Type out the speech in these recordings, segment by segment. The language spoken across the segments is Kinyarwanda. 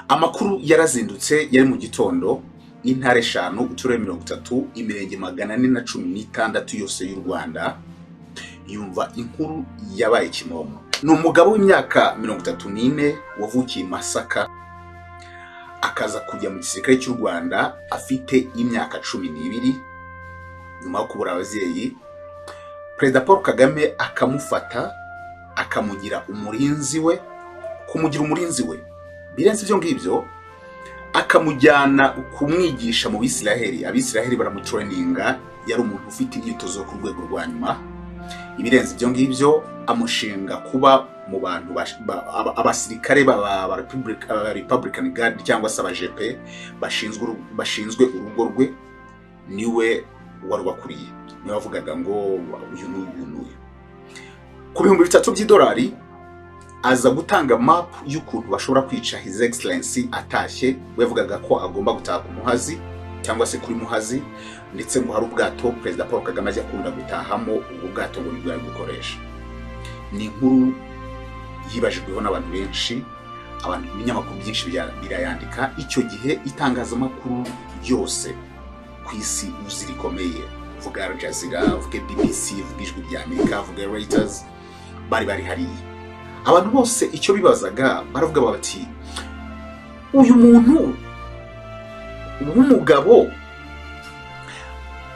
Amakuru yarazindutse yari mu gitondo intare 5 uturere 30 imirenge 416 yose y'u Rwanda yumva inkuru yabaye kimomo. Ni umugabo w'imyaka 34 wavukiye Masaka akaza kujya mu gisirikare cy'u Rwanda afite imyaka 12 nyuma yo kubura abazyeyi. Perezida Paul Kagame akamufata akamugira umurinzi we, kumugira umurinzi we birenze ibyo ngibyo, akamujyana kumwigisha mu Bisiraheli. Abisiraheli baramutraininga, yari umuntu ufite imyitozo ku rwego rwa nyuma. Ibirenze ibyo ngibyo amushinga kuba mu bantu abasirikare ba Republican Guard cyangwa se abajepe bashinzwe urugo rwe. Niwe wari wakuriye, niwe wavugaga ngo uyu n'uyu. Ku $3,000 aza gutanga map y'ukuntu bashobora kwica His Excellency atashye. Wevugaga ko agomba gutaha ku Muhazi cyangwa se kuri Muhazi, ndetse ngo hari ubwato Perezida Paul Kagame ajya akunda gutahamo, ubwo bwato ngo nibwo gukoresha. Ni inkuru yibajijweho n'abantu benshi, abantu ibinyamakuru byinshi birayandika. Icyo gihe itangazamakuru yose ku isi uzirikomeye, vuga Al Jazeera, vuga BBC, vuga Ijwi ry'Amerika, vuga Reuters, bari hariya. Abantu bose icyo bibazaga baravuga bati, uyu muntu w'umugabo,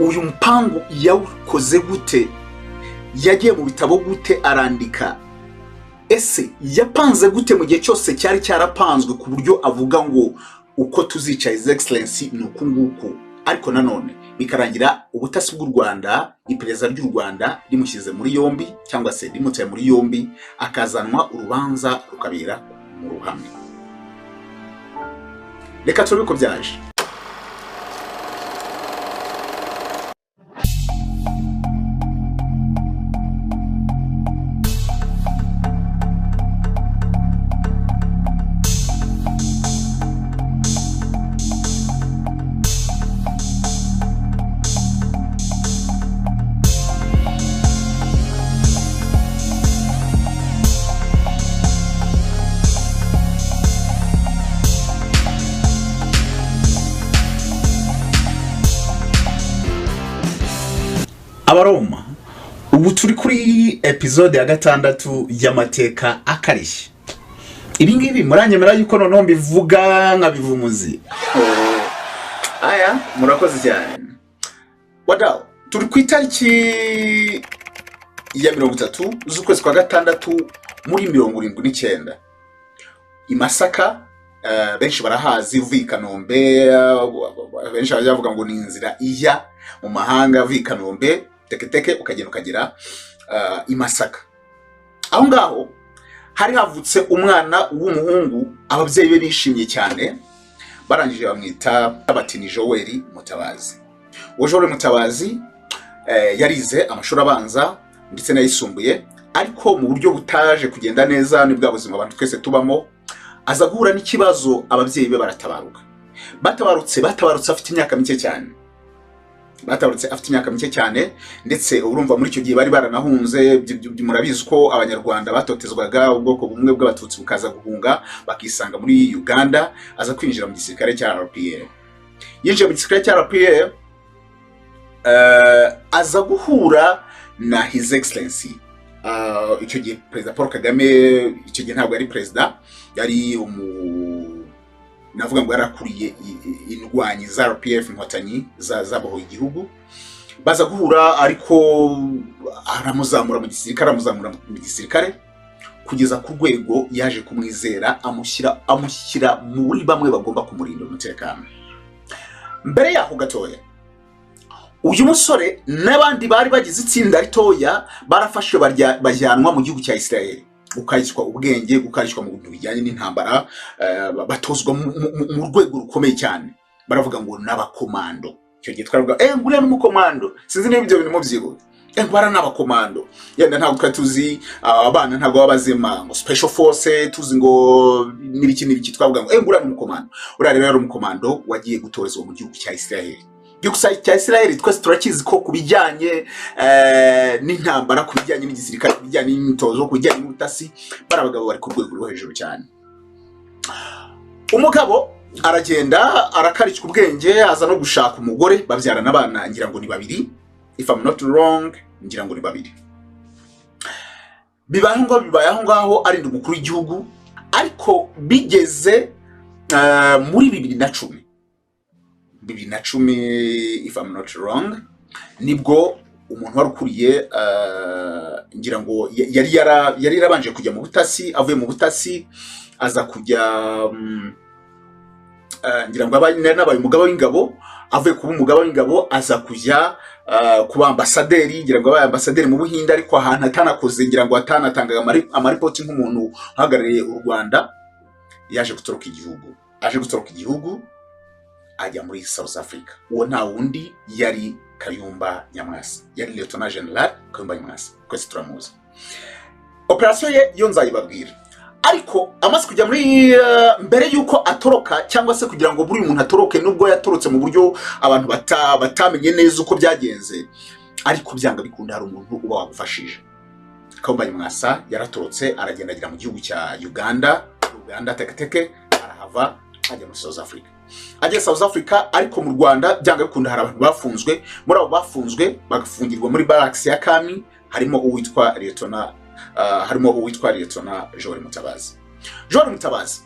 uyu mpango yawukoze gute? Yagiye mu bitabo gute arandika? Ese yapanze gute mu gihe cyose cyari cyarapanzwe ku buryo avuga ngo uko tuzica His Excellency ni uku nguku? Ariko nanone bikarangira ubutasi bw'u Rwanda, iperereza ry'u Rwanda rimushyize muri yombi cyangwa se rimutaye muri yombi, akazanwa urubanza rukabera mu ruhame. Reka turebe ko byaje. Abaroma, ubu turi kuri episode ya 6 y'amateka akarishye. Ibi ngibi muranyemera yuko noneho mbivuga nkabivumuzi. Aya, murakoze cyane. Wadao, turi ku itariki ya 30 z'ukwezi kwa 6 muri 79 i Masaka. Benshi barahazi, uvuye i Kanombe, benshi bavuga ngo ni inzira ijya mu mahanga, uvuye i Kanombe teke ukagera i Masaka. Aho ngaho hari havutse umwana w'umuhungu, ababyeyi be bishimye cyane, barangije bamwita Batini Joel Mutabazi. Joel Mutabazi yarize amashuri abanza ndetse n'ayisumbuye, ariko mu buryo butaje kugenda neza ni bwa buzima abantu twese tubamo. Aza guhura n'ikibazo, ababyeyi be batabarutse afite imyaka mike cyane. Ndetse urumva muri icyo gihe bari baranahunze. Murabizi ko abanyarwanda batotezwaga, ubwoko bumwe bw'abatutsi bukaza guhunga bakisanga muri Uganda. Aza kwinjira mu gisirikare cya RPA. Yinjiye mu gisirikare cya RPA, aza guhura na His Excellency. Icyo gihe Perezida Paul Kagame, icyo gihe ntabwo yari perezida, yari navuga ngo yarakuriye indwanyi za RPF, inkotanyi zabaho igihugu. Baza guhura, ariko aramuzamura mu gisirikare kugeza ku rwego yaje kumwizera, amushyira muri bamwe bagomba kumurinda umutekano. Mbere yaho gatoya, uyu musore n'abandi bari bagize itsinda ritoya barafashwe bajyanwa mu gihugu cya Israel, gukarishwa ubwenge, gukarishwa mu bintu bijyanye n'intambara, batozwa mu rwego rukomeye cyane. Baravuga ngo n'abakomando. Icyo gihe twaravuga nguriya n'umukomando, sinzi niba ibyo bintu mubyigo. Bara n'abakomando. Yenda ntabwo tuzi abana, ntabwo babazima ngo special force, tuzi ngo n'ibiki twavuga ngo nguriya n'umukomando. Uriya rero ari umukomando wagiye gutorezwa mu gihugu cya Israel. Igihugu cya Israel twese turakizi ko kubijyanye n'intambara, kubijyanye n'igisirikare, kubijyanye n'imitozo, kubijyanye n'ubutasi, barabagabo bari ku rwego rwo hejuru cyane. umugabo aragenda arakarishwa ubwenge aza no gushaka umugore babyarana abana ngira ngo ni babiri, if I'm not wrong ngira ngo ni babiri. bibaye aho ngaho arinda umukuru w'igihugu, ariko bigeze muri 2010 if I'm not wrong, nibwo umuntu warukuriye ngira ngo yari yarabanje kujya mu butasi, avuye mu butasi aza kujya ngira ngo nabaye umugaba w'ingabo, avuye kuba umugaba w'ingabo aza kujya kuba ambasaderi, ngira ngo abaye ambasaderi mu Buhinde, ariko ahantu atanakoze, ngira ngo atanatangaga amaripoti nk'umuntu uhagarariye u Rwanda. Yaje gutoroka igihugu ajya muri South Africa. Uwo nta wundi yari Kayumba Nyamwasa, yari Lieutenant General Kayumba Nyamwasa, kwese turamuzi. Operation ye yo nzayibabwira, ariko amaze kujya muri mbere yuko atoroka, cyangwa se kugira ngo buri muntu atoroke, nubwo yatorotse mu buryo abantu batamenye neza uko byagenze, ariko byanga bikunda hari umuntu uba wagufashije. Kayumba Nyamwasa yaratorotse aragenda agira mu gihugu cya Uganda teketeke, arahava ajya muri South Africa. Ajya South Africa, ariko mu Rwanda byanga bikunda hari abantu bafunzwe. Muri abo bafunzwe bagafungirwa muri barracks ya Kami, harimo uwitwa Lieutenant Joel Mutabazi.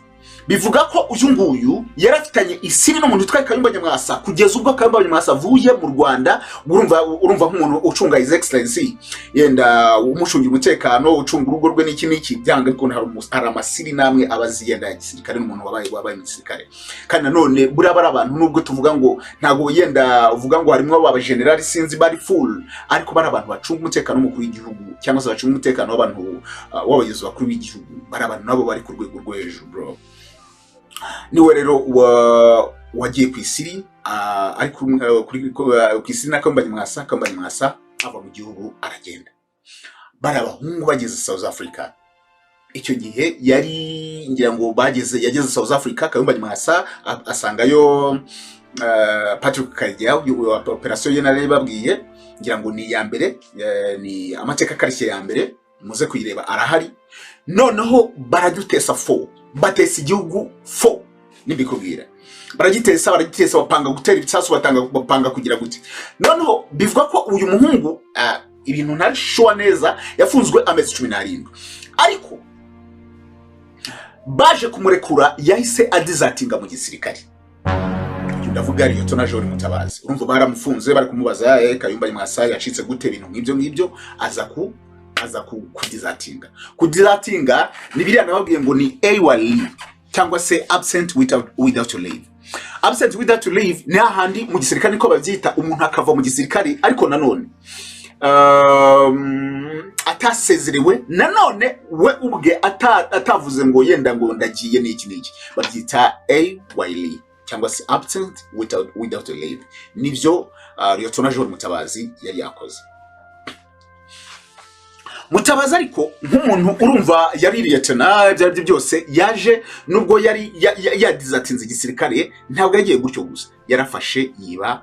Bivuga ko uyu nguyu yarafitanye isiri n'umuntu utwaye Kayumba Nyamwasa, kugeza ubwo Kayumba Nyamwasa avuye mu Rwanda. Urumva nk'umuntu ucunga His Excellency, yenda umushungira umutekano, ucunga urugo rwe n'iki byanga bikunda hari amasiri namwe abazi yenda ya gisirikare n'umuntu wabaye mu gisirikare. Kandi nanone buriya bari abantu, nubwo tuvuga ngo ntago yenda uvuga ngo harimo aba general sinzi bari full, ariko bari abantu bacunga umutekano w'umukuru w'igihugu, cyangwa se bacunga umutekano w'abantu w'abayobozi bakuru b'igihugu. Bari abantu nabo bari ku rwego rwo hejuru bro. Niwe rero wagiye ku isiri, ariko ku isiri na Kayumba Nyamwasa ava mu gihugu aragenda. Bari abahungu bageze South Africa. Icyo gihe yari ngira ngo yageze South Africa, Kayumba Nyamwasa asangayo Patrick Karegeya. Operation ye nari babwiye, ngira ngo ni ya mbere, ni amateka karishye ya mbere, muze kuyireba arahari. Noneho baragitesa batesa igihugu nibikubwira, baragitesa bapanga gutera ibisasu, bapanga kugira gute. Noneho bivuga ko uyu muhungu ibintu ntari sure neza yafunzwe amezi 17, ariko baje kumurekura yahise adizatinga mu gisirikare. Ndavuga Lieutenant Joel Mutabazi. Urumva baramufunze, bari kumubaza Kayumba Nyamwasa yacitse gute ibintu nk'ibyo aza kudizatinga. Kudizatinga ni biriya nababwiye ngo ni AWL, cyangwa se absent without leave. Absent without leave ni ahandi mu gisirikare niko babyita, umuntu akava mu gisirikare ariko nanone atasezerewe, nanone we ubwe atavuze ngo yenda ngo ndagiye n'iki. Babyita AWL, cyangwa se absent without leave. Nivyo Lieutenant Joel Mutabazi yari yakoze. Mutabazi ariko nk'umuntu urumva yari Lieutenant byari byose, yaje nubwo yari yadizatinze igisirikare, ntabwo yagiye gutyo gusa, yarafashe yiba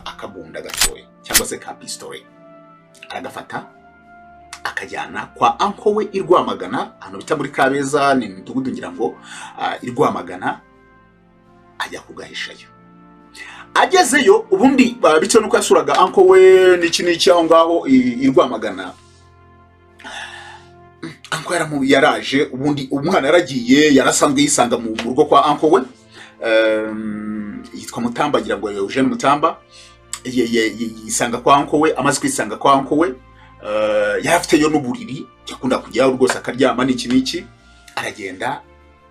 akabunda gatoya, cyangwa se ka pistole, aragafata akajyana kwa uncle we i Rwamagana, hano bita muri Kabeza, ni mudugudu ngira ngo i Rwamagana, ajya kugahishayo. Agezeyo ubundi bityo nuko yasuraga uncle we n'iki aho ngaho i Rwamagana. Uncle yaraje, ubundi umwana yaragiye, yarasanzwe yisanga mu rugo kwa uncle we, yitwa Mutamba, ngira ngo Eugene Mutamba. Yisanga kwa uncle we, amaze kwisanga kwa uncle we, yarafiteyo n'uburiri yakunda kujyaho rwose akaryama n'iki, aragenda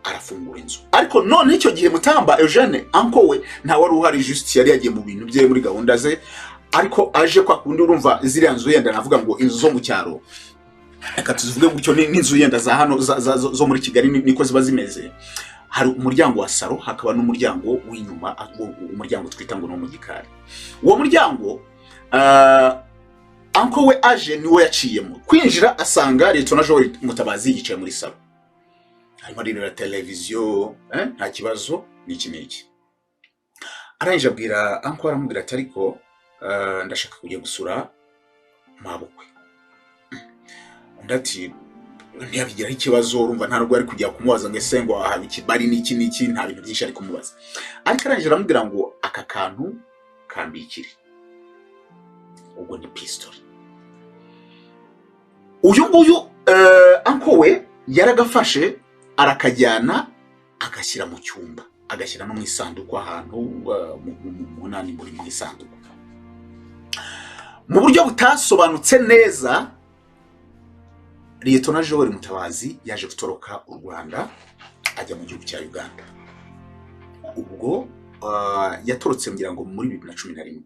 arafungura inzu. Ariko none icyo gihe Mutamba Eugene uncle we nta wari uhari, just yari yagiye mu bintu bye muri gahunda ze, ariko aje kwa kundi urumva ziriya nzu yenda navuga ngo inzu zo mu cyaro, aka tuzivuge gutyo n'inzu yenda za hano zo muri Kigali niko ziba zimeze. Hari umuryango wa saro, hakaba n'umuryango w'inyuma, umuryango twita ngo no mu gikari. Uwo muryango uncle we aje niwe yaciyemo. Kwinjira asanga Lieutenant Joel Mutabazi yicaye muri saro, harimo rero televiziyo, nta kibazo n'iki. Arangije abwira uncle, aramubwira ati ariko ndashaka kujya gusura mabukwe. Ndati ntiyabigiraho ikibazo, urumva nta rwo ari kujya kumubaza ngo ese ngo aha ikibari n'iki nta bintu byinshi ari kumubaza. Ariko arangije aramubwira ngo aka kantu kambikire, ubwo ni pistol. Uyu nguyu uncle we yaragafashe arakajyana agashyira mu cyumba, agashyira no mu isanduku ahantu munani muri mu isanduku. Mu buryo butasobanutse neza, Liyetona Joel Mutabazi yaje gutoroka u Rwanda ajya mu gihugu cya Uganda. Ubwo yatorotse ngira ngo muri 2011.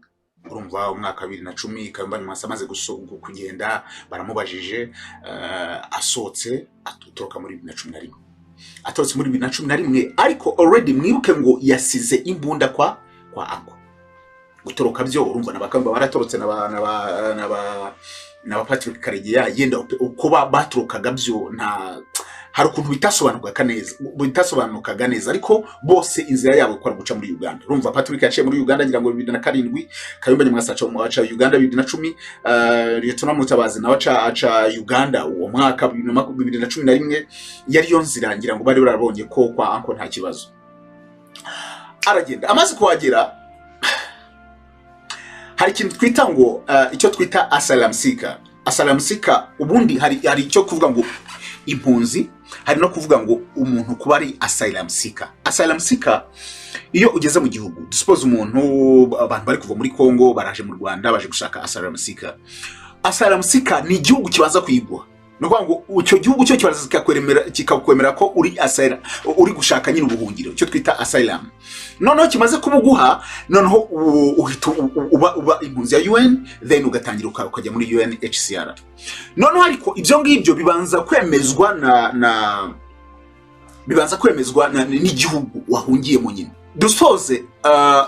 Urumva umwaka 2010 Kayumba Nyamwasa amaze kugenda, baramubajije asotse atoroka muri 2011. Atorotse muri 2011, ariko already mwibuke ngo yasize imbunda kwa anko. Gutoroka byo urumva nabakamba baratorotse na Patrick Karegeya yenda uko batorokaga byo nta hari ukuntu bitasobanukaga neza, ariko bose inzira yabo kwa guca muri Uganda. Urumva Patrick yaciye muri Uganda ngira ngo 2007, Kayumba Nyamwasa aca Uganda 2010, Liyetona Mutabazi nawe aca Uganda uwo mwaka 2011. Yari yo nzira ngira ngo bari barabonye ko kwa anko nta kibazo. Aragenda amaze kuhagera, hari ikintu twita ngo icyo twita asylum seeker. Asylum seeker ubundi hari icyo kuvuga ngo impunzi, hari no kuvuga ngo umuntu kuba ari asylum seeker. Asylum seeker iyo ugeze mu gihugu, suppose abantu bari kuva muri Kongo baraje mu Rwanda baje gushaka asylum seeker. Asylum seeker ni igihugu kibanza kwigwa, no kuvuga ngo icyo gihugu cyo kibanza kikakwemera ko uri gushaka nyine ubuhungiro, cyo twita asylum. Noneho kimaze kubuguha, noneho uhita uba impunzi ya UN, then ugatangira ukajya muri UNHCR. Noneho ariko ibyo ngibyo bibanza kwemezwa n'igihugu wahungiyemo nyine. Dusoze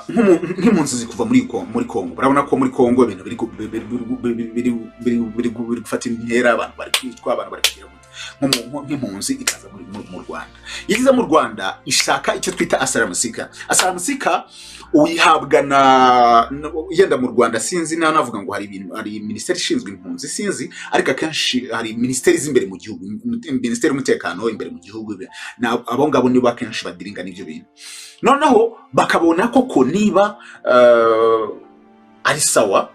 nk'impunzi zikuva muri Kongo, urabona ko muri Kongo ibintu biri gufata intera, abantu bari kwitwa, abantu bari kugira nk'impunzi ikaza mu Rwanda. Yigize mu Rwanda ishaka icyo twita asylum seeker. Asylum seeker uyihabwa na yenda mu Rwanda sinzi navuga ngo hari ministeri ishinzwe impunzi sinzi, ariko akenshi hari ministeri z'imbere mu gihugu, ministeri y'umutekano imbere mu gihugu, abo ngabo nibo akenshi badiringa n'ibyo bintu. Noneho bakabona koko niba ari sawa,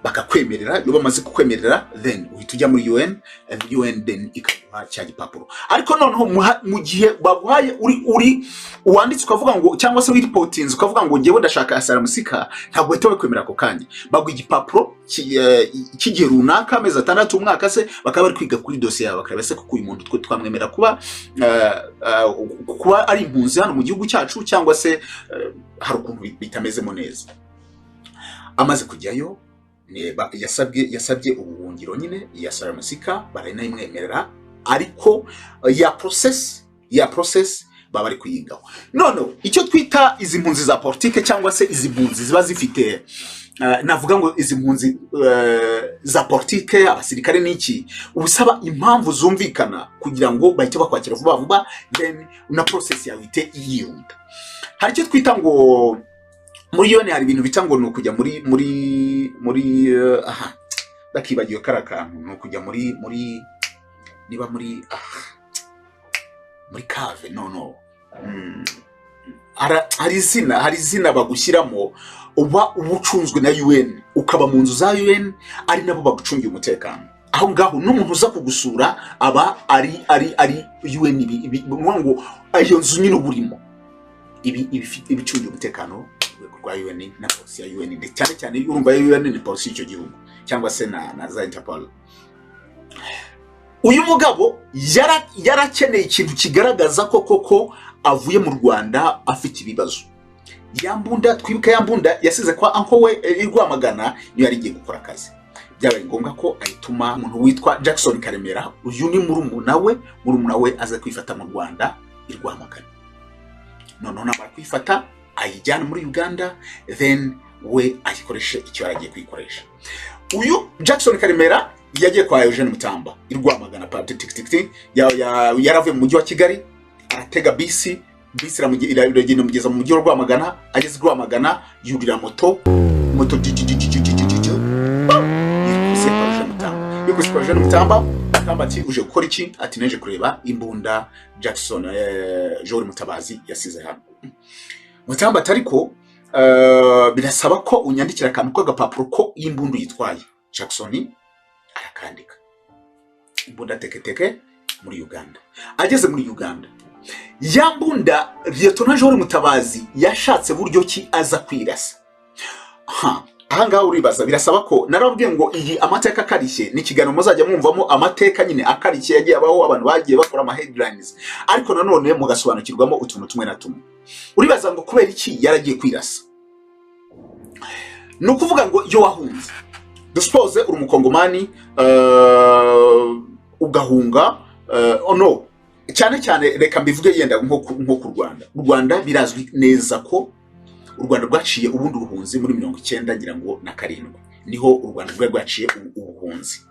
bakakwemerera. Iyo bamaze kukwemerera, then uhita ujya muri UN then ikaguha cya gipapuro. Ariko noneho mu gihe baguhaye uri uwanditse ukavuga ngo, cyangwa se reportings ukavuga ngo ngewe ndashaka asylum seeker, ntabwo uhita bakwemera ako kanya. Baguha igipapuro kigihe runaka, amezi 6 umwaka se, bakaba bari kwiga kuri dossier yawe, bakareba se kuko uyu muntu twamwemera kuba ari impunzi hano mu gihugu cyacu, cyangwa se hari ukuntu bitamezemo neza. Amaze kujyayo, yasabye ubuhungiro nyine ya asylum seeker, baranayimwemerera, ariko ya process baba ari kuyigaho. None icyo twita izi mpunzi za politike, cyangwa se izi mpunzi ziba zifite navuga ngo izi mpunzi za politike, abasirikare n'iki, ubusaba impamvu zumvikana kugira ngo bahite bakwakira vuba, then na process yawe ite yihuta. Hari icyo twita ngo muri UN hari ibintu bita ngo no kujya muri bakibagiwe karakantu, no kujya muri niba muri cave hari izina bagushyiramo, uba ubucunzwe na UN, ukaba mu nzu za UN, ari nabo bagucungiye umutekano. Aho ngaho n'umuntu uza kugusura aba ari UN, ngo ayo nzu nyine uburimo ibicungiye umutekano rwa UN na polisi ya UN, cyane urumva UN ni polisi y'icyo gihugu, cyangwa se na za Interpol. Uyu mugabo yarakeneye ikintu kigaragaza ko koko avuye mu Rwanda afite ibibazo. Yambunda, twibuka yambunda yasize kwa uncle we Rwamagana, niyo yari igiye gukora akazi. Byabaye ngombwa ko ayituma umuntu witwa Jackson Karemera, uyu ni murumuna we aza kwifata mu Rwanda Rwamagana. Noneho namara kwifata ayijyana muri Uganda, then we ayikoreshe icyo yaragiye kwikoresha. Uyu Jackson Karemera yagiye kwa Eugene Mutamba Rwamagana party tik yaravuye mu mujyi wa Kigali, aratega bisi iragenda mugeza mu mujyi wa Rwamagana. Ageze Rwamagana yurira moto yikuse kwa Eugene Mutamba Mutamba ati uje gukora iki? Ati neje kureba imbunda Jackson Joel Mutabazi yasize hano. Mutamba ati ariko birasaba ko unyandikira akantu k'agapapuro ko imbundu yitwaye. Jackson arakandika. Imbunda teketeke muri Uganda. Ageze muri Uganda, ya mbunda Lieutenant Joel Mutabazi yashatse buryo ki aza kwirasa. Ahangaha uribaza, birasaba ko narabwiye ngo iyi amateka akarishye ni kiganiro muzajya mwumvamo amateka nyine akarishye yagiye abaho abantu bagiye bakora ama headlines, ariko nanone mugasobanukirwamo utuntu tumwe na tumwe. Uribaza ngo kubera iki yaragiye kwirasa? No kuvuga ngo yo wahunze, duspose uri umukongomani ugahunga no cyane cyane reka mbivuge yenda nko ku Rwanda. U Rwanda birazwi neza ko u Rwanda rwaciye ubundi ubuhunzi muri 19 ngira ngo na 7 niho u Rwanda rwaciye ubuhunzi.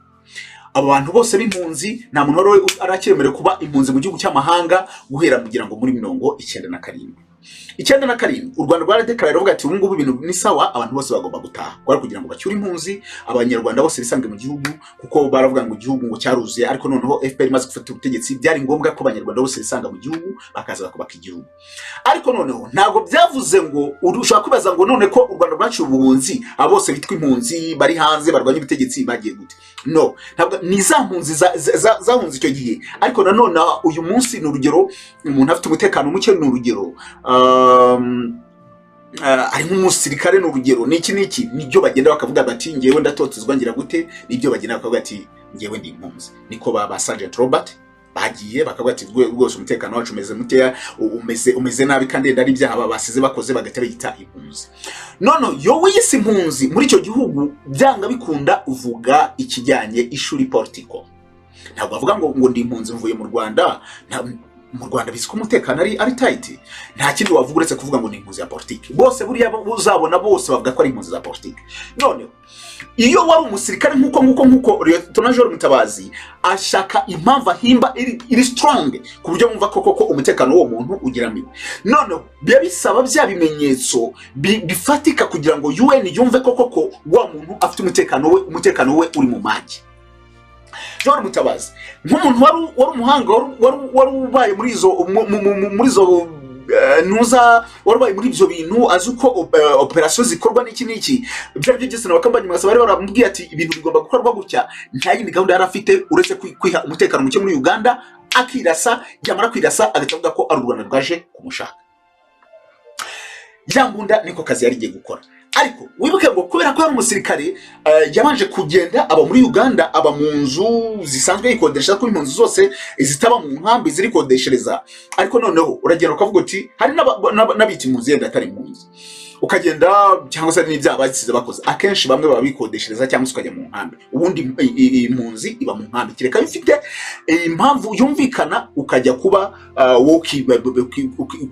Abo bantu bose b'impunzi nta muntu wari arakiremere kuba impunzi mu gihugu cy'amahanga guhera mugira ngo muri 1997. 97 u Rwanda rwaradekarira ruvuga ati ubu ngubu ibintu ni sawa, abantu bose bagomba gutaha kwari kugira ngo bacyure impunzi abanyarwanda bose bisange mu gihugu, kuko baravuga ngo igihugu ngo cyaruzuye, ariko noneho FPR maze gufata ubutegetsi byari ngombwa ko abanyarwanda bose bisanga mu gihugu bakaza bakubaka igihugu. Ariko noneho ntago byavuze ngo urushaka kwibaza ngo none ko u Rwanda rwaciye ubuhunzi abo bose bitwa impunzi bari hanze barwanya ubutegetsi bagiye gute. No, ntabwo ni za mpunzi zahunze icyo gihe. Ariko nanone uyu munsi ni urugero umuntu afite umutekano muke, ni urugero ari nk'umusirikare, ni urugero niki nibyo bagenda bakavuga bati ngewe ndatotezwa ngira gute, nibyo bagenda bakavuga ati ngewe ndi impunzi. Niko ba Sergeant Robert bagiye bakavuga ati rwose umutekano wacu umeze muteya, umeze nabi kandi ndari ibyaha basize bakoze bagatera yita impunzi. Nono yo wiyise impunzi muri icyo gihugu byanga bikunda uvuga ikijyanye ishuri politiko. Ntabwo bavuga ngo ndi impunzi mvuye mu Rwanda. Mu Rwanda bisiko umutekano ari tight. Nta kindi wavuga uretse kuvuga ngo ni impunzi ya politiki. Bose buriya uzabona bose bavuga ko ari impunzi za politiki. None iyo wari umusirikare nkuko Lieutenant Joel Mutabazi ashaka impamvu ahimba iri strong ku buryo mumva koko umutekano w'uwo muntu ugiramye. None biya bisaba bya bimenyetso bifatika kugira ngo UN yumve koko wa muntu afite umutekano we uri mu maji. Joel Mutabazi nk'umuntu wari umuhanga wari ubaye muri izo nuza warabaye muri ibyo bintu, azi uko operation zikorwa n'iki byari byose n'abakambanye mwasaba bari baramubwiye ati ibintu bigomba gukorwa gutya. Nta yindi gahunda yari afite uretse kwiha umutekano muke muri Uganda, akirasa yamara kwirasa agatavuga ko ari u Rwanda rwaje kumushaka. Yambunda niko kazi yari giye gukora. Ariko wibuke ngo kubera ko ari umusirikare yabanje kugenda aba muri Uganda, aba mu nzu zisanzwe yikodesha ko impunzi zose zitaba mu nkambi ziri kodeshereza. Ariko noneho uragenda ukavuga uti hari n'abiti impunzi yenda atari impunzi, ukagenda cyangwa se n'ibyaha basize bakoze. Akenshi bamwe baba bikodeshereza cyangwa se ukajya mu nkambi, ubundi impunzi iba mu nkambi kireka bifite impamvu yumvikana ukajya kuba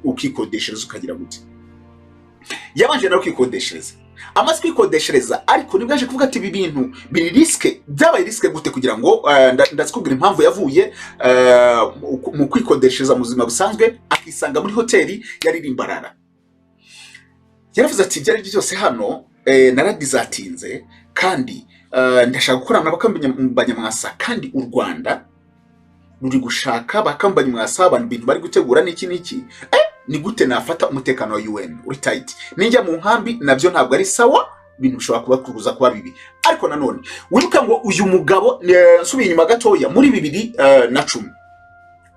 ukikodeshereza ukagira gute. Yabanje nawe kwikodeshereza, amaze kwikodeshereza, ariko nibwaje kuvuga ati ibi bintu biri riske. Byabaye riske gute kugira ngo ndazikubwira impamvu yavuye mu kwikodeshereza mu buzima busanzwe akisanga muri hoteli yaririmbarara. Yaravuze ati byari byose hano naradizatinze kandi ndashaka gukorana n'abakambanya mwasa, kandi u Rwanda ruri gushaka bakambanya mwasa abantu bintu bari gutegura n'iki ni gute nafata umutekano wa UN uri tight. Ninjya mu nkambi nabyo ntabwo ari sawa, bintu bishobora kuba kuruza kuba bibi. Ariko nanone wibuka ngo uyu mugabo nsubiye inyuma gatoya muri 2010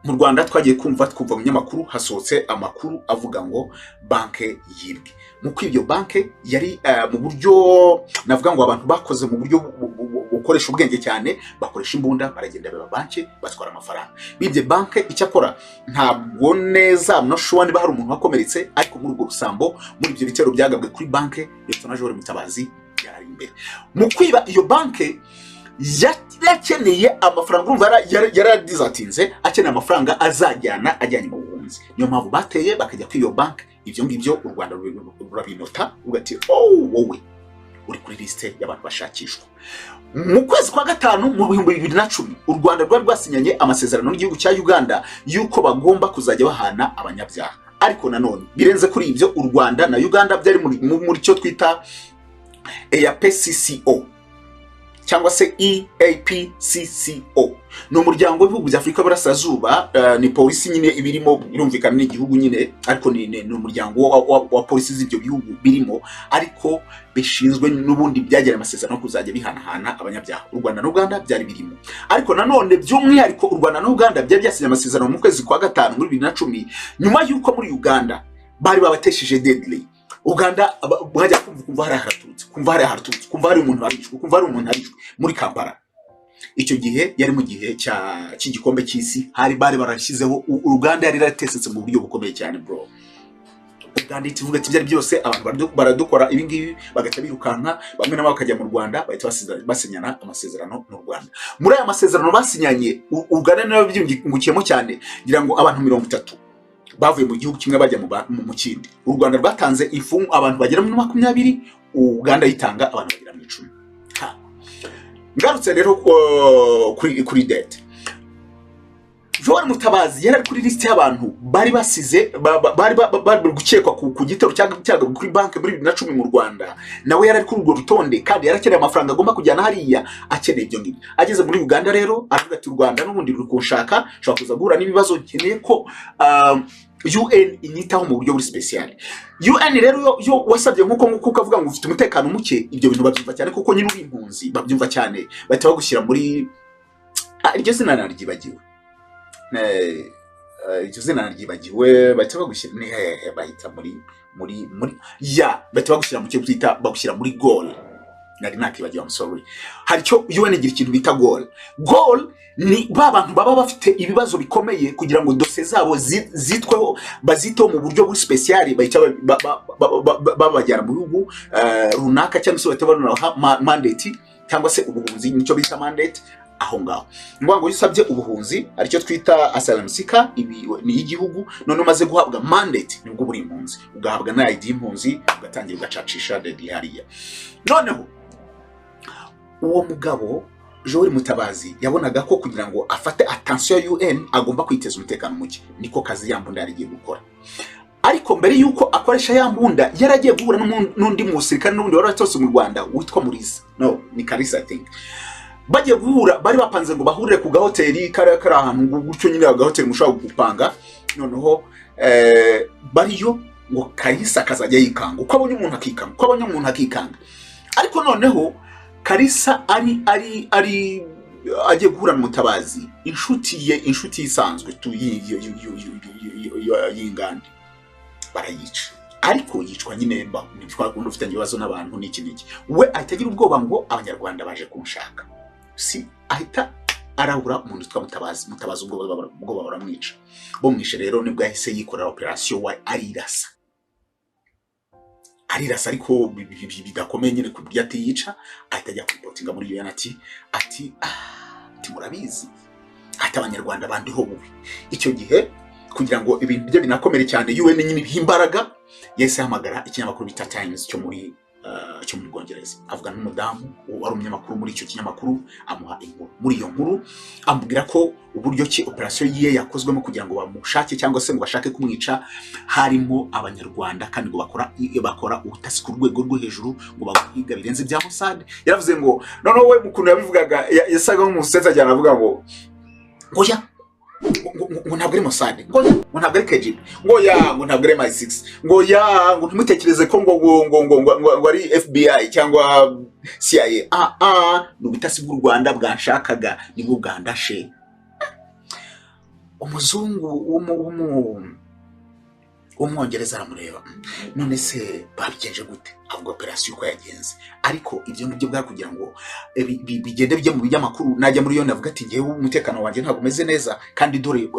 mu Rwanda twagiye kumva mu nyamakuru hasohotse amakuru avuga ngo banke yibwe. Mu kwibyo banke yari mu buryo navuga ngo abantu bakoze mu buryo ukoresha ubwenge cyane, bakoresha imbunda baragenda baba banke batwara amafaranga. Bibye banke icyakora ntabwo neza no sure niba hari umuntu wakomeretse, ariko muri ubwo rusambo muri ibyo bitero byagabwe kuri banke Lieutenant Joel Mutabazi yari imbere. Mu kwiba iyo banke yakeneye amafaranga, urumva yaradizatinze akeneye amafaranga ajyanye mu buhunzi. Niyo mpamvu bateye bakajya kuri iyo banke. Ibyo ngibyo u Rwanda rurabinota ugati wowe uri kuri liste y'abantu bashakishwa. Mu kwezi kwa gatanu mu 2010 u Rwanda rwari rwasinyanye amasezerano n'igihugu cya Uganda yuko bagomba kuzajya bahana abanyabyaha. Ariko nanone birenze kuri ibyo u Rwanda na Uganda byari muri cyo twita EAPCCO cyangwa se EAPCCO. No muryango w'ibihugu bya Afrika Burasirazuba, ni polisi nyine ibirimo birumvikana n'igihugu nyine, ariko ni umuryango wa polisi z'ibyo bihugu birimo, ariko bishinzwe n'ubundi byagera amasezerano kuzajya bihanahana abanyabyaha. U Rwanda n'Uganda byari birimo, ariko nanone by'umwihariko u Rwanda n'Uganda byari byasinye amasezerano mu kwezi kwa gatanu muri 2010, nyuma y'uko muri Uganda bari babatesheje deadly. Uganda bajya kumva hari haratutse, kumva hari umuntu arishwe muri Kampala. Icyo gihe yari mu gihe cy'igikombe cy'isi, bari barashyizeho Uganda yari yaratesetse mu buryo bukomeye cyane bro. Uganda itivuga ati byari byose abantu baradukora ibi ngibi, bagaca birukanka, bamwe nabo bakajya mu Rwanda, bahita basinyana amasezerano n'u Rwanda. Muri aya masezerano basinyanye, Uganda nayo byungukiyemo cyane, ngira ngo abantu 30 bavuye mu gihugu kimwe bajya mu kindi. U Rwanda rwatanze ifungu abantu bagera muri 20, Uganda yitanga abantu bagera muri 10. Ngarutse rero kuri date, Joel Mutabazi yari kuri list y'abantu bari basize bari gukekwa ku gitero cyaga kuri banki muri 2010 mu Rwanda. Nawe yari kuri urwo rutonde, kandi yarakeneye amafaranga agomba kujyana hariya, akeneye ibyo ngibyo. Ageze muri Uganda rero aravuga ati u Rwanda n'ubundi ruri kunshaka, shaka kuza guhura n'ibibazo, nkeneye ko UN inyitaho mu buryo buri special. UN rero yo wasabye nkuko kavuga ngo ufite umutekano muke, ibyo bintu babyumva cyane kuko nyine uri impunzi, babyumva cyane, bahita bagushyira muri iryo zina naryibagiwe. Iryo zina naryibagiwe, bahita bagushyira bahita muri bahita bagushyira mu cyo twita bagushyira muri goal. Nari nakibagiwe, I'm sorry. Hari cyo UN igira ikintu bita goal. Goal ni babantu baba bafite ibibazo bikomeye kugira ngo dosiye zabo zitweho, baziteho mu buryo buri special, bahita babajyana mu bihugu runaka, cyangwa se batabona mandate cyangwa se ubuhunzi, nicyo bita mandate aho ngaho. Ngo yisabye ubuhunzi aricyo twita asylum seeker, ibi ni igihugu, none umaze guhabwa mandate nibwo buri impunzi, ugahabwa na ID impunzi, ugatangira ugacacisha deadly hariya. Noneho uwo mugabo Joel Mutabazi yabonaga ko kugira ngo afate attention ya UN agomba kwiteza umutekano muke, niko kazi yambunda yarigiye gukora. Ariko mbere yuko akoresha yambunda, yaragiye guhura n'undi musirikare n'undi waratose mu Rwanda witwa Muriza, no ni Karisa I think. Bagiye guhura, bari bapanze ngo bahurire ku gahoteli kari ahantu gutyo nyine, agahoteli mushaka gupanga. Noneho bariyo ngo Karisa kazajya yikanga, uko abonye umuntu akikanga, ariko noneho Karisa ari agiye guhura n'Umutabazi, inshuti isanzwe tu y'ingandi, barayica. Ariko yicwa nyine mba twakunda ufite ibibazo n'abantu n'iki we ahitagira ubwoba ngo abanyarwanda baje kunshaka, si ahita arabura umuntu twa Mutabazi ubwo baramwica. Bo mwishe rero nibwo yahise yikora operation wa arirasa, ariko bidakomeye nyine ku buryo atiyica, ahita ajya kwipotinga muri UN ati murabizi ati abanyarwanda bandiho bubi. Icyo gihe kugira ngo ibintu bye binakomere cyane, UN nyine ibihimbaraga, yese hamagara ikinyamakuru bita Times cyo muri Bwongereza, avuga n'umudamu wari umunyamakuru muri icyo kinyamakuru, amuha inkuru. Muri iyo nkuru ambwira ko uburyo ki operation yiye yakozwemo kugira ngo bamushake cyangwa se ngo bashake kumwica, harimo abanyarwanda kandi ngo bakora ubutasi ku rwego rwo hejuru, ngo baguhiga birenze bya Mossad. Yaravuze ngo noneho we mukuntu yabivugaga yasaga nk'umusetsa cyane, avuga ngo oya ngo ntabwo ari Mossad, ngo ntabwo ari KGB, ngo ntabwo ari MI6, ngo ntimutekereze ko ngo ari FBI cyangwa CIA. N'ubutasi bw'u Rwanda bwanshakaga nibwo bwandashe. Umuzungu w'umwongereza aramureba, none se babigenje gute? Avuga operation ko yagenze, ariko ibyo ngibyo bwa kugira ngo bigende bijye mu binyamakuru. Najya muri yo navuga ati ngewe umutekano wanjye ntabwo umeze neza, kandi dore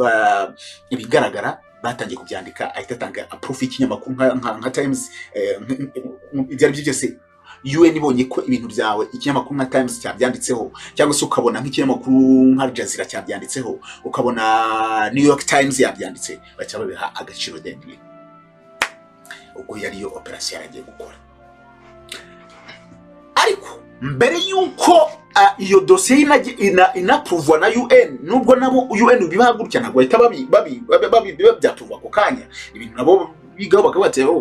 ibigaragara batangiye kubyandika. Ahita atanga proof y'ikinyamakuru nka Times, byari byose UN ibonye ko ibintu byawe ikinyamakuru nka Times cyabyanditseho, cyangwa se ukabona nk'ikinyamakuru nka Al Jazeera cyabyanditseho, ukabona New York Times yabyanditse, bacababiha agaciro deadly. Ubwo yari yo operation yagiye gukora. Ariko mbere yuko iyo dossier inapruvwa na UN, nubwo nabo UN bibahagurukya ntabwo bahita babyapruva ko kanya, ibintu nabo bigaho bakabatera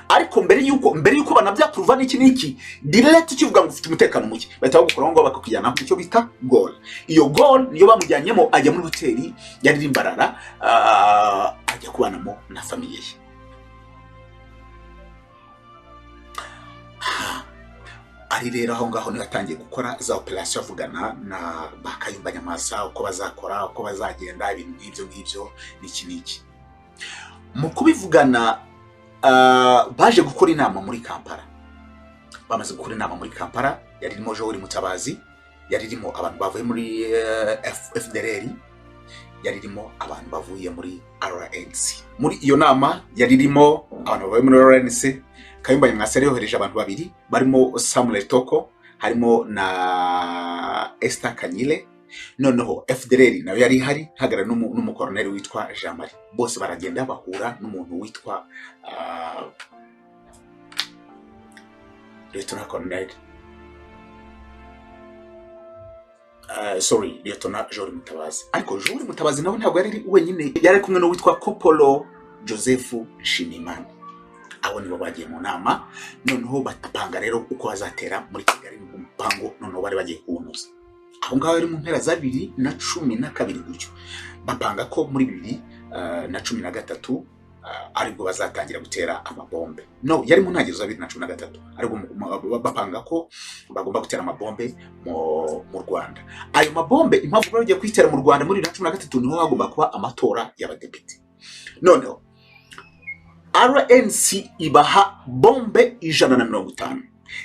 ariko mbere yuko banabyakuruva n'iki direct kivuga ngo ufite umutekano muke bahita bagukora ngo bakakujyana icyo bita goal. Iyo goal niyo bamujyanyemo ajya muri hoteli yari Imbarara ajya kubanamo na famiye ye. Ari rero aho ngaho niho atangiye gukora za operation avugana na Bakayumba Nyamwasa uko bazakora uko bazagenda ibintu ngibyo n'iki. Mu kubivugana baje gukora inama muri Kampala. Bamaze gukora inama muri Kampala yari irimo Joel Mutabazi, yari irimo abantu bavuye muri FDLR, yari irimo abantu bavuye muri RNC. Muri iyo nama yari irimo abantu bavuye muri RNC. Kayumba Nyamwasa yohereje abantu babiri barimo Samuel Toko, harimo na Esther Kanyile, noneho FDLR nayo yari hari hagara n'umukoloneli witwa Jean Marie. Bose baragenda bahura n'umuntu witwa Lieutenant Colonel Lieutenant Joel Mutabazi. Ariko Joel Mutabazi nawe ntabwo yari wenyine, yari kumwe no witwa Kopolo Joseph Nshimiyimana. Abo nibo bagiye mu nama, noneho batapanga rero uko bazatera muri Kigali mu mpango, noneho bari bagiye kuwunoza. Aho ngaho ari mu mpera za 2012 gutyo bapanga ko muri 2013 aribwo bazatangira gutera amabombe. No, yari mu ntangiriro za 2013 ariko bapanga ko bagomba gutera amabombe mu Rwanda. Ayo mabombe impamvu bagiye kwitera mu Rwanda muri 2013 niho hagomba kuba amatora y'abadepite. Noneho RNC ibaha bombe 150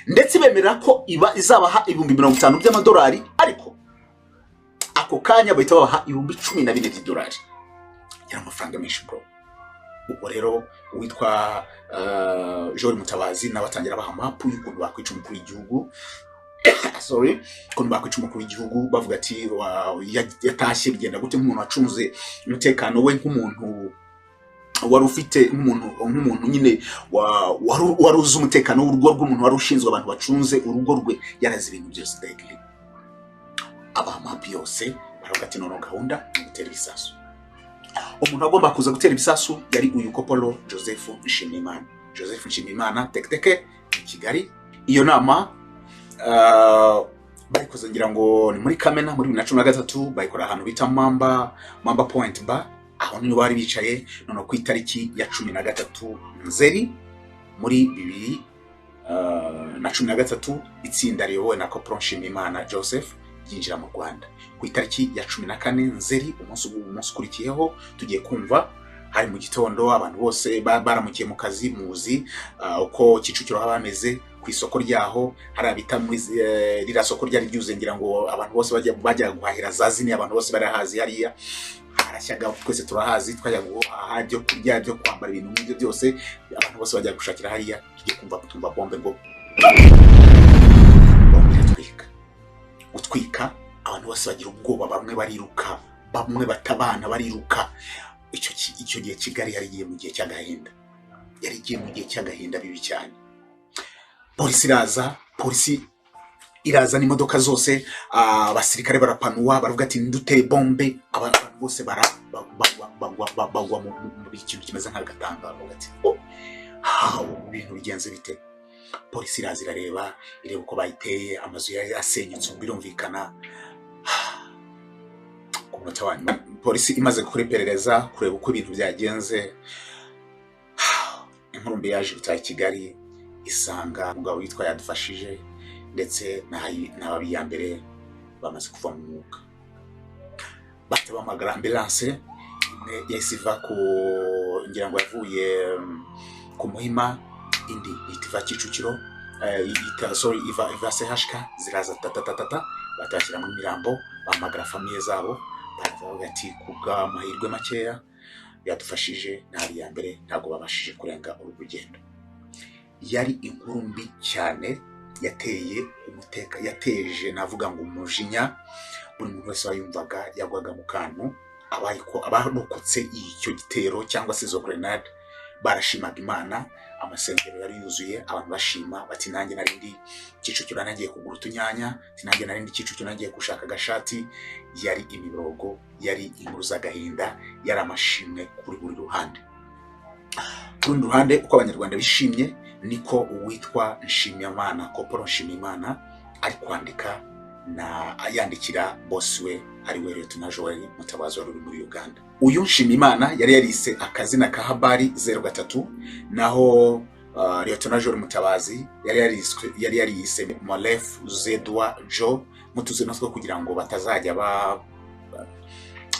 ndetse bemerera ko izabaha ibihumbi 50 by'amadolari, ariko ako kanya bahita babaha ibihumbi 12 by'idolari. Yari amafaranga menshi bro. Ubwo rero witwa Joel Mutabazi nabatangira baha mapu y'ukuntu bakwica umukuru w'igihugu. Ukuntu bakwica umukuru w'igihugu bavuga ati yatashye bigenda gute nk'umuntu wacunze umutekano we, nk'umuntu wari ufite nk'umuntu nyine waruzi umutekano w'urugo rw'umuntu wari ushinzwe abantu bacunze urugo rwe, yarazi ibintu byose directly. Abamapi yose baravuga ati noneho gahunda yo gutera ibisasu. Umuntu agomba kuza gutera ibisasu yari uyu Kopolo Joseph Nshimiyimana. Joseph Nshimiyimana teketeke i Kigali. Iyo nama bayikoze ngira ngo ni muri Kamena muri 2013, bayikora ahantu bita Mamba Point Bar. Aho niho bari bicaye none ku itariki ya 13 Nzeri muri 2013 itsinda riyobowe na Kopolo Nshimiyimana Joseph yinjira mu Rwanda. Ku itariki ya 14 Nzeri umunsi ukurikiyeho tugiye kumva hari mu gitondo abantu bose baramukiye mu kazi muzi uko Kicukiro habameze ku isoko ryaho, hari abita muri rira soko ryari ryuze ngira ngo abantu bose bajya guhahira zazini, abantu bose barahazi hariya harashyaga twese turahazi, twajya guhaha byo kurya byo kwambara ibintu nk'ibyo byose, abantu bose bajya gushakira hariya. Tugiye kumva bombe ngo utwika, abantu bose bagira ubwoba, bamwe bariruka, bamwe batabana bariruka. Icyo gihe Kigali yari igiye mu gihe cy'agahinda, bibi cyane. Polisi iraza n'imodoka zose, abasirikare barapanuwa baravuga ati nduteye bombe, abantu bose bagwa mu kintu kimeze nk'agatangaro ati ibintu bigenze bite. Polisi iraza irareba uko bayiteye, amazu yasenyutse birumvikana. Ku munota wa nyuma polisi imaze gukora iperereza kureba uko ibintu byagenze, inkuru mbi yaje gutaha Kigali isanga umugabo witwa Yadufashije ndetse n'ababiya mbere bamaze kuva mu mwuka. Bahita bahamagara ambulance yahise iva ku ngira ngo yavuye ku Muhima, indi itiva Kicukiro, iva CHK, ziraza tatatata batashyira mu mirambo, bahamagara famiye zabo baravuga ati kubwa amahirwe makeya Yadufashije n'abiya mbere ntabwo babashije kurenga urugendo. Yari inkuru mbi cyane yateje navuga ngo umujinya. Buri muntu wese wayumvaga yagwaga mu kantu. Abarokotse icyo gitero cyangwa se izo grenade barashimaga Imana, amasengero yari yuzuye, abantu bashima bati nanjye narindi Kicukiro nagiye kugura utunyanya, nanjye narindi Kicukiro nagiye gushaka agashati. Yari imirogo, yari inkuru z'agahinda, yari amashimwe kuri buri ruhande. rundi ruhande uko abanyarwanda bishimye niko uwitwa Nshimiyimana Koporo Nshimiyimana ari kwandika na yandikira boss we ari we Lt Joel Mutabazi wari muri Uganda. Uyu Nshimiyimana yari yarise akazina ka Habari 03 naho Lt Joel Mutabazi yari yarise Molef Zedwa Jo mutuze natwo kugira ngo batazajya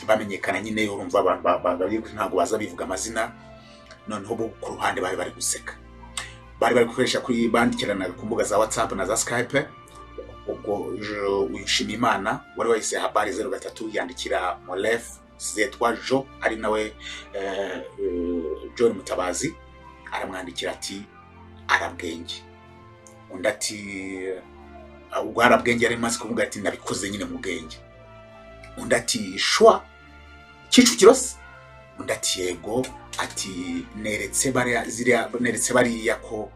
bamenyekana nyine urumva ntabwo baza bivuga amazina. Noneho bo ku ruhande bari guseka, bari gukoresha kuri bandikirana ku mbuga za WhatsApp na za Skype. Ubwo Nshimiyimana wari wahise Habari 03 yandikira Molef Zedwa Jo ari nawe Joel Mutabazi, aramwandikira ati arabwenge. Undi ati ubwo arabwenge yari maze kuvuga ati nabikoze nyine mu bwenge. Undi ati shwa Kicukiro se? Undi ati yego, ati neretse bariya ko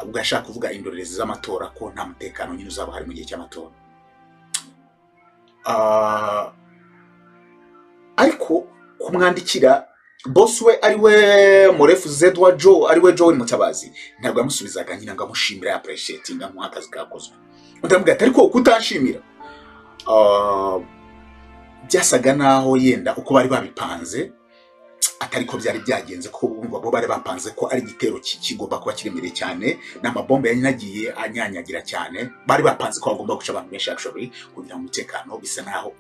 ubwo yashaka kuvuga indorerezi z'amatora ko nta mutekano nyine uzaba hari mu gihe cy'amatora. Ariko kumwandikira boss we ari we Morefu Zedwa Jo ari we Joel Mutabazi ntabwo amusubizaga nyine ngo amushimira appreciating nk'akazi kakozwe. Ndamubwira ati ariko kutanshimira byasaga naho yenda uko bari babipanze atari ko byari byagenze, ko bo bari bapanze ko ari igitero kigomba kuba kiremereye cyane n'amabombe yanagiye anyanyagira cyane. Bari bapanze ko bagomba guca abantu benshi actually kugira ngo umutekano bisa naho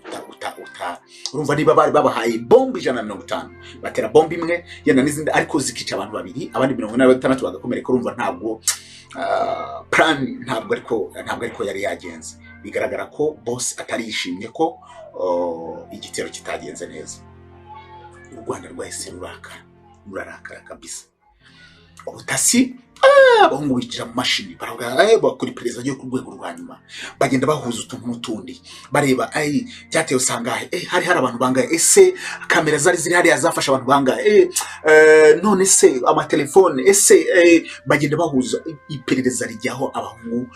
urumva niba bari babahaye bombe 150 batera bombe imwe yenda n'izindi ariko zikica abantu babiri abandi 186 bagakomereka. Urumva ntabwo plan ntabwo ariko yari yagenze. Bigaragara ko boss atari yishimye ko igitero kitagenze neza. U Rwanda rwahise rurarakara kabisa. Ubutasi bahungu bigira mu mashini baravuga bakuri perezida yo ku rwego rwa nyuma, bagenda bahuza utuntu n'utundi bareba cyateye usangahe hari abantu bangaye, ese kamera zari hari azafasha abantu bangaye, none se amatelefone ese bagenda bahuza iperereza rijyaho abahungu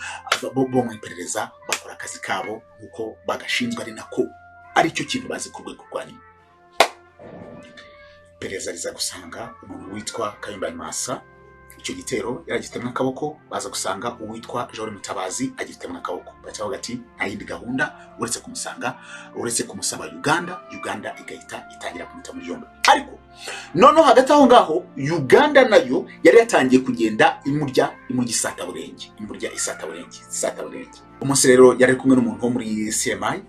bo mu iperereza bakora akazi kabo uko bagashinzwe, ari nako ari cyo kintu bazi ku rwego rwa nyuma. Pereza riza gusanga umuntu witwa Kayumba Nyamwasa icyo gitero yaragitemwe akaboko, baza gusanga uwitwa Joel Mutabazi agitemwe akaboko. Bacavuga ati nta yindi gahunda uretse kumusaba Uganda igahita itangira kumuta muri yombi. Ariko noneho hagati aho ngaho Uganda nayo yari yatangiye kugenda imurya isataburenge. Umunsi rero yari kumwe n'umuntu wo muri CMI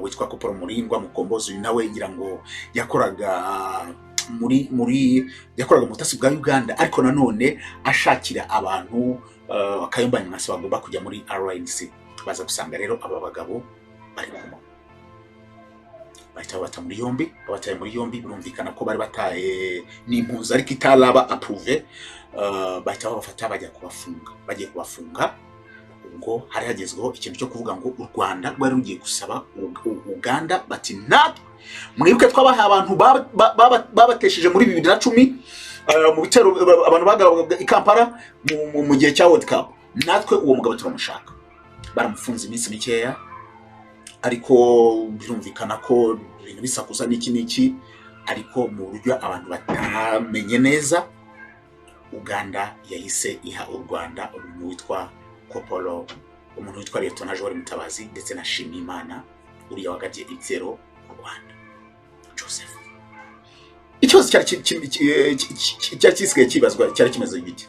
witwa Koporo Murindwa Mukombozi, nawe ngira ngo yakoraga yakoraga mu butasi bwa Uganda, ariko nanone ashakira abantu Kayumba Nyamwasa bagomba kujya muri RNC. Baza gusanga rero aba bagabo bari kumwe, bahita babata muri yombi. Birumvikana ko bari bataye n'impuzu ariko itaraba approve. Bahita babafata bagiye kubafunga. Ubwo hari hagezweho ikintu cyo kuvuga ngo u Rwanda rwari rugiye gusaba Uganda bati natwe mwibuke twabaha abantu babatesheje muri 2010 mu bitero abantu bagabaga i Kampala mu gihe cya World Cup, natwe uwo mugabo turamushaka. Baramufunze iminsi mikeya, ariko birumvikana ko ibintu bisakuza n'iki ariko mu buryo abantu batamenye neza. Uganda yahise iha u Rwanda umuntu witwa Koporo, umuntu witwa Lt Joel Mutabazi ndetse na Nshimiyimana uriya wagabye ibitero mu Rwanda Joseph. Ikibazo cyari kisigaye kibazwa cyari kimeze giti.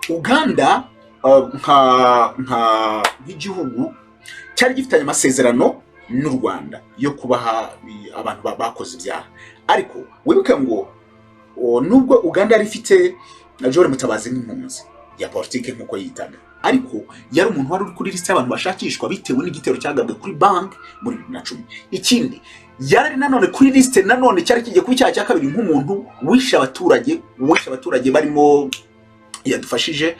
Uganda nk'igihugu cyari gifitanye amasezerano n'u Rwanda yo kubaha abantu bakoze ibyaha, ariko wibuke ngo nubwo Uganda yari ifite Joel Mutabazi n'impunzi ya politike nkuko yitaga, ariko yari umuntu wari kuri liste y'abantu bashakishwa bitewe n'igitero cyagabwe kuri bank muri 2010. Ikindi yari nanone kuri liste nanone cyari kigiye ku cyaha cya kabiri nk'umuntu wishe abaturage barimo yadufashije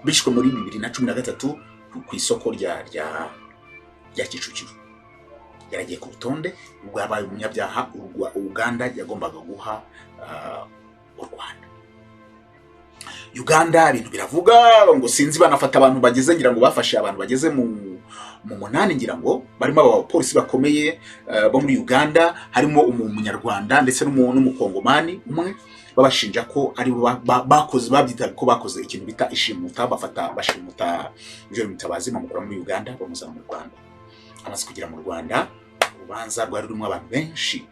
bishwe muri 2013 ku isoko rya Kicukiro. Yaragiye ku rutonde rwabaye umunyabyaha Uganda yagombaga guha u Rwanda. Uganda ibintu biravuga ngo sinzi banafata abantu bageze ngira ngo bafashe abantu bageze mu 8 ngira ngo barimo abapolisi bakomeye bo muri Uganda, harimo umunyarwanda ndetse n'umukongomani umwe. babashinja ko ari bakoze babyita ko bakoze ikintu bita ishimuta, bafata bashimuta Joel Mutabazi bamukura muri Uganda bamuzana mu Rwanda. Amaze kugera mu Rwanda, urubanza rwari rurimo abantu benshi,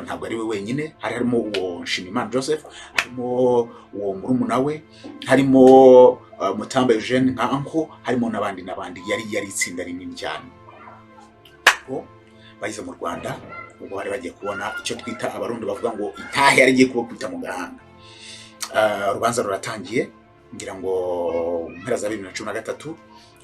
ntabwo ari we wenyine, harimo uwo Nshimiyimana Joseph, harimo uwo murumuna we, harimo Mutamba Eugene nka anko, harimo n'abandi yari itsinda rinini cyane. Bayize mu Rwanda, ubwo bari bagiye kubona icyo twita abarundi bavuga ngo itahe yari igiye kubakubita mu gahanga. Urubanza ruratangiye, ngira ngo mpera za 2013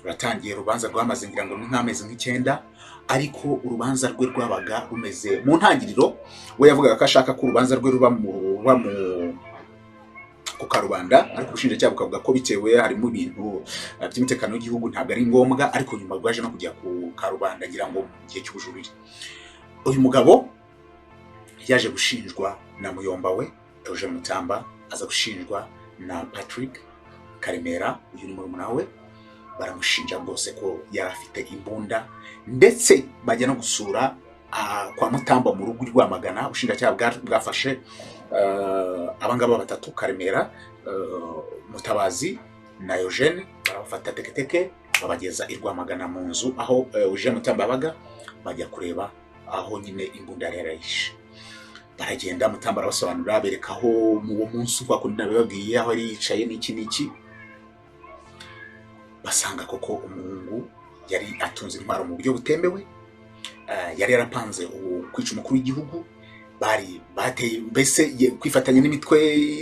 ruratangiye. Urubanza rwamaze ngira ngo nk'amezi nk'icyenda, ariko urubanza rwe rwabaga rumeze mu ntangiriro, we yavugaga ko ashaka ko urubanza rwe ruba mu ku Karubanda, ariko ubushinjacyaha bukavuga ko bitewe harimo ibintu by'umutekano w'igihugu ntabwo ari ngombwa, ariko nyuma rwaje no kujya ku Karubanda ngira ngo mu gihe cy'ubujurire. Uyu mugabo yaje gushinjwa na muyomba we Eugene Mutamba, aza gushinjwa na Patrick Karemera, uyu ni murumuna we. Baramushinja rwose ko yari afite imbunda, ndetse bajya no gusura kwa Mutamba mu rugo Rwamagana. Ubushinjacyaha bwafashe abangaba batatu, Karemera, Mutabazi na Eugene, barabafata teketeke babageza i Rwamagana mu nzu aho Eugene Mutamba yabaga, bajya kureba aho nyine imbunda yari yarayishe. Baragenda, Mutamba arabasobanurira, bereka aho mu munsi uko akundi nabibabwiye aho yari yicaye n'iki. Basanga koko umuhungu yari atunze intwaro mu buryo butemewe, yari yarapanze kwica umukuru w'igihugu, bateye mbese kwifatanya n'imitwe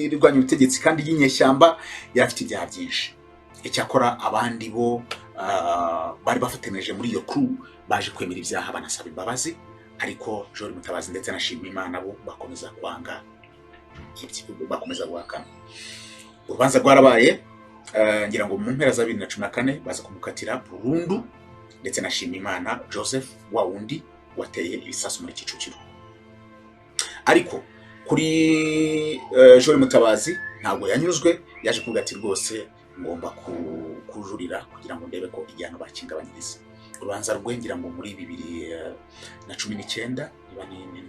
irwanya ubutegetsi kandi y'inyeshyamba, yari afite ibyaha byinshi. Icyakora abandi bo bari bafatanije muri iyo crew baje kwemera ibyaha banasaba imbabazi, ariko Joel Mutabazi ndetse na Nshimiyimana bo bakomeza kwanga ibyo, bakomeza guhakana. Urubanza rwarabaye, ngira ngo mu mpera za 2014 baza kumukatira burundu, ndetse na Nshimiyimana Joseph wa wundi wateye ibisasu muri Kicukiro. Ariko kuri Joel Mutabazi ntabwo yanyuzwe, yaje kuvuga ati rwose ngomba kujurira kugira ngo ndebe ko igihano bakingabanyiriza. Urubanza rwengira ngo muri 2019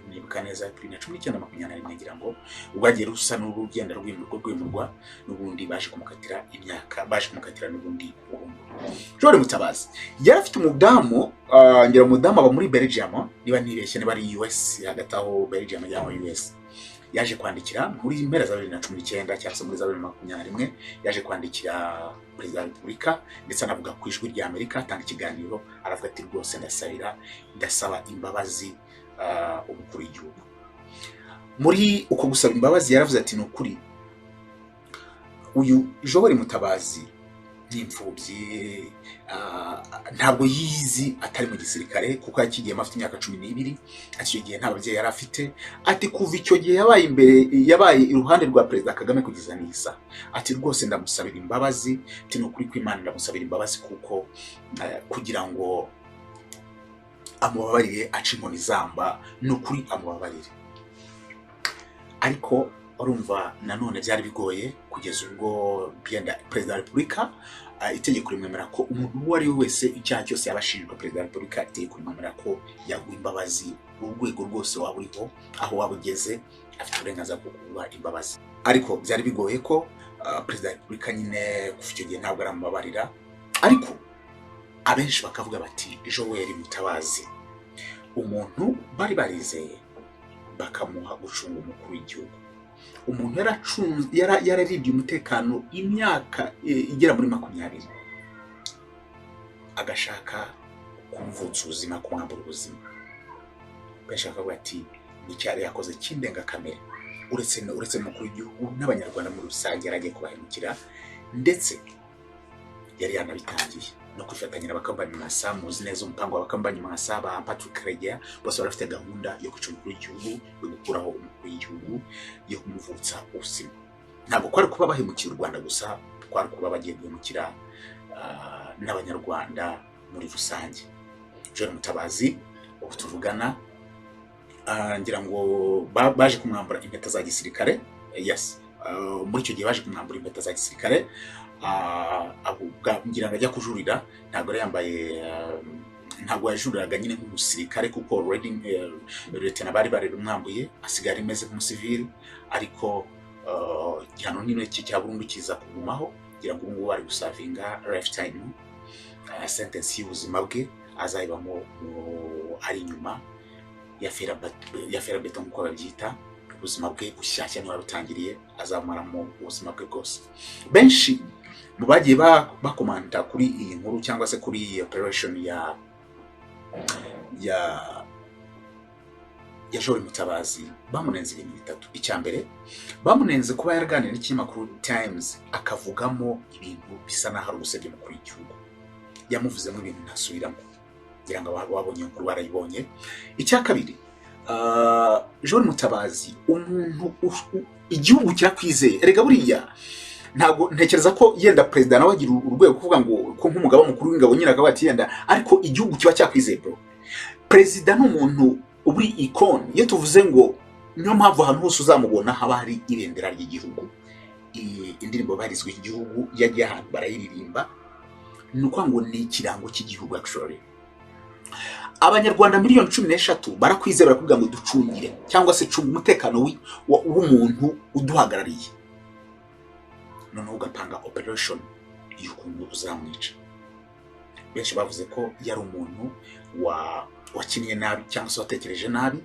nibuka neza 2019 ngira ngo ubwagiye rusa n'urugenda rw'imurwa n'ubundi baje kumukatira imyaka, baje kumukatira n'ubundi burundu. Joel Mutabazi yari afite umudamu, ngira umudamu aba muri Belgium, niba nibeshye niba ari US, hagati aho Belgium cyangwa US. Yaje kwandikira muri mpera za 2019 cyangwa muri za 2021, yaje kwandikira Perezida wa Repubulika, ndetse anavuga ku ijwi rya Amerika, atanga ikiganiro, aravuga ati rwose ndasaba imbabazi umukuru w'igihugu. Muri uko gusaba imbabazi yaravuze ati nukuri uyu Joel Mutabazi n'imfubyi, ntabwo yizi atari mu gisirikare kuko yakigiyemo afite imyaka 12, ati gihe nta babyeyi yari afite, ati kuva icyo gihe yabaye iruhande rwa Perezida Kagame kugeza nisa, ati rwose ndamusabira imbabazi, ati nukuri kw'Imana ndamusabira imbabazi kuko kugira ngo amubabarire aca inkoni zamba, nukuri amubabarire. Ariko urumva nanone byari bigoye kugeza ubwo Perezida wa Repubulika itegeko rimwemera ko umuntu uwo ari we wese icyaha cyose yabashinjwa, Perezida wa Repubulika itegeko rimwemera ko yaguha imbabazi, urwego rwose waba uriho, aho waba ugeze, afite uburenganzira bwo kuguha imbabazi. Ariko byari bigoye ko Perezida wa Repubulika nyine kuva icyo gihe ntabwo aramubabarira, ariko abenshi bakavuga bati Joel Mutabazi umuntu bari barizeye bakamuha gucunga umukuru w'igihugu, umuntu yararibye umutekano imyaka igera muri 20, agashaka kumvutsa ubuzima, kumwambura ubuzima. Benshi bakavuga ati n'icyari yakoze cy'indengakamere, uretse umukuru w'igihugu n'abanyarwanda muri rusange yaragiye kubahemukira, ndetse yari yanabitangiye no kwifatanya n'abakambanye Mwasa. Muzi neza umupango w'abakambanye Mwasa ba Patrick Karegeya, bose barafite gahunda yo kwica umukuru w'igihugu, yo gukuraho umukuru w'igihugu, yo kumuvutsa ubuzima. Ntabwo kwari kuba bahemukira u Rwanda gusa, kwari kuba bagiye guhemukira n'abanyarwanda muri rusange. Joel Mutabazi ubu tuvugana, ngira ngo baje kumwambura impeta za gisirikare, yes, muri icyo gihe baje kumwambura impeta za gisirikare, ngira ngo ajya kujurira, ntabwo yambaye, ntabwo yajuriraga nyine nk'umusirikare kuko already Lieutenant bari umwambuye, asigara imeze nk'umusivili, ariko igihano nyine cya burundu kiza kugumaho kugira ngo ubu ari gusavinga lifetime sentence y'ubuzima bwe azayibamo ari inyuma ya ferabeto nk'uko babyita. Ubuzima bwe bushyashya niba rutangiriye azamaramo ubuzima bwe bwose. Benshi mu bagiye bakomanta kuri iyi nkuru cyangwa se kuri iyi operation ya Joel Mutabazi bamunenze ibintu bitatu. Icyambere bamunenze kuba yaraganira n'ikinyamakuru Times akavugamo ibintu bisa naho ari ubusebye mukuru w'igihugu. Yamuvuzemo ibintu ntasubiramo kugira ngo wabonye inkuru barayibonye. Icya kabiri Joel Mutabazi umuntu igihugu kirakwizeye. Erega buriya ntago ntekereza ko yenda president nawe agira urwego kuvuga ngo ko nk'umugabo mukuru w'ingabo nyine akabati yenda, ariko igihugu kiba cyakwizeye bro. President n'umuntu uburi icon, iyo tuvuze ngo niyo mpamvu ahantu hose uzamubona haba hari ibendera ry'igihugu. Indirimbo barizwe igihugu yagiye ahantu barayiririmba, nuko ngo ni ikirango cy'igihugu actually. Abanyarwanda miliyoni 13 barakwizera kuvuga ngo ducungire cyangwa se cunga umutekano w'umuntu uduhagarariye. None ugapanga operation y'ukuntu uzamwica. Benshi bavuze ko yari umuntu wakinnye nabi cyangwa se watekereje nabi,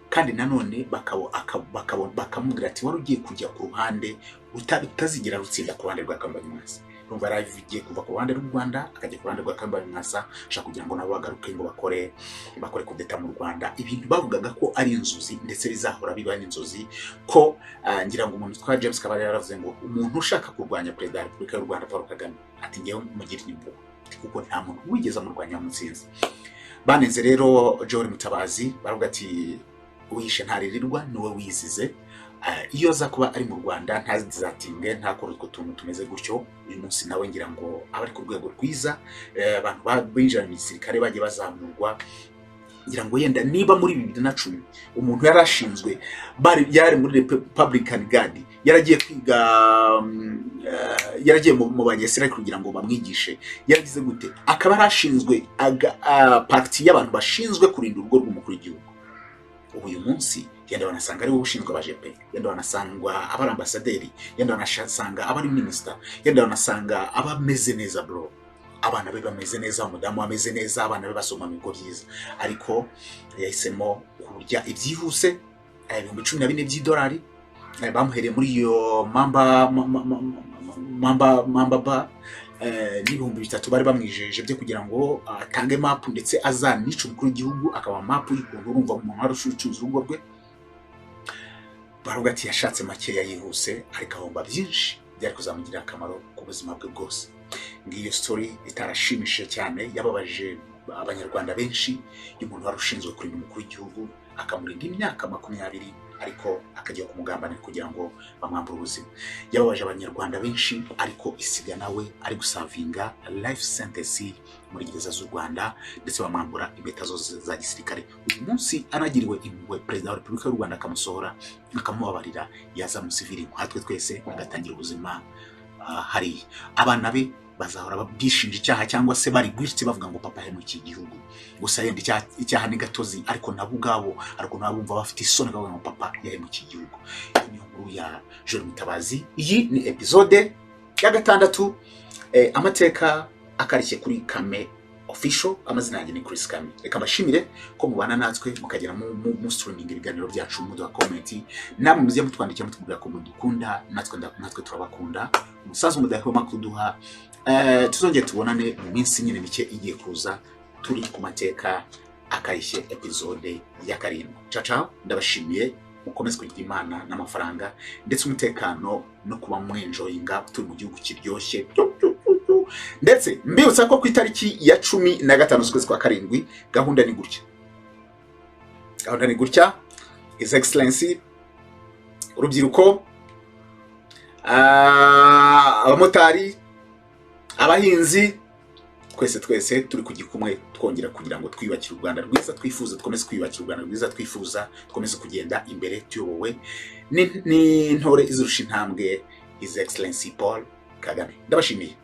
kandi nanone bakamubwira ati wari ugiye kujya ku ruhande utazigira rutsinda ku ruhande rwa Kambanyamwasa. Numva yaragiye kuva ku ruhande rw'u Rwanda akajya ku ruhande rwa Kambanyamwasa ashaka kugira ngo nabo bagaruke ngo bakore kudeta mu Rwanda. Ibintu bavugaga ko ari inzozi ndetse bizahora biba n'inzozi, ko ngira ngo umuntu twa James Kabare yaravuze ngo umuntu ushaka kurwanya Perezida wa Repubulika y'u Rwanda Paul Kagame ati ngewe mugira impuhwe kuko nta muntu wigeze amurwanya mutsinzi. Banenze rero Joel Mutabazi baravuga ati uwishe ntaririrwa niwe wizize. Iyo za kuba ari mu Rwanda ntazizatinge ntakora utwo tuntu tumeze gutyo. Uyu munsi nawe ngira ngo abari ku rwego rwiza, abantu binjira mu gisirikare bagiye bazamurwa. Ngira ngo yenda niba muri 2010 umuntu yarashinzwe yari muri Republican Guard yaragiye kwiga, yaragiye mu banyeserari kugira ngo bamwigishe, yaragize gute akaba arashinzwe party y'abantu bashinzwe kurinda urugo rw'umukuru w'igihugu. Uyu munsi yenda banasanga ari wowe ushinzwe abajepe, yenda banasanga abari ambasaderi, yenda banasanga abari minister, yenda banasanga abameze neza bro. Abana be bameze neza, umudamu ameze neza, abana be basoma mu bigo byiza, ariko yahisemo kurya ibyihuse. 14,000 by'idolari bamuhereye muri iyo mamba n'ibihumbi 3 bari bamwijeje byo kugira ngo atange map ndetse azanica umukuru w'igihugu, akaba map y'ukuntu urumva mu ntara ushucuza urugo rwe. Baruga ati yashatse make yihuse ariko ahomba byinshi byari kuzamugira akamaro ku buzima bwe bwose. Ngiyo story itarashimishije cyane, yababaje abanyarwanda benshi. Umuntu warushinzwe kurinda umukuru w'igihugu akamurinda imyaka 20 ariko akajya kumugambanira kugira ngo bamwambure ubuzima. Yababaje abanyarwanda benshi, ariko isiga nawe ari gusavinga life sentence muri gereza z'u Rwanda ndetse bamwambura impeta zose za gisirikare. Uyu munsi anagiriwe impuhwe Perezida wa Repubulika y'u Rwanda akamusohora akamubabarira, yaza mu civili nkatwe twese agatangira ubuzima. Hari abana be bazahora babishinja icyaha cyangwa se bari gwitse bavuga ngo papa hemukiye igihugu. Gusa yenda icyaha ni gatozi, ariko nabo ubwabo ariko nabo bumva bafite isoni bavuga ngo papa yahemukiye igihugu. Ni inkuru ya Joel Mutabazi. Iyi ni episode ya 6 amateka akarishye kuri Kame official. Amazina yanjye ni Chris Kame. Reka mbashimire ko mubana natwe mukagera mu streaming ibiganiro byacu, muduha comment, namwe muziye mutwandikira mutubwira ko mudukunda, natwe turabakunda. Umusaza mudahwema kuduha. Tuzongeye tubonane mu minsi nyine mike igiye kuza, turi ku mateka akarishye episode ya 7. Ciao, ndabashimiye. Mukomeze kugira Imana n'amafaranga ndetse umutekano no kuba mwenjoyinga turi mu gihugu kiryoshye. Ndetse mbibutsa ko ku itariki ya 15 z'ukwezi kwa 7 gahunda ni gutya. His Excellency urubyiruko, abamotari, abahinzi, twese turi kugikumwe twongera kugira ngo twiyubakire u Rwanda rwiza twifuza, twomeze kwiyubakira u Rwanda rwiza twifuza, twomeze kugenda imbere tuyobowe ni ntore izurusha intambwe His Excellency Paul Kagame. Ndabashimiye.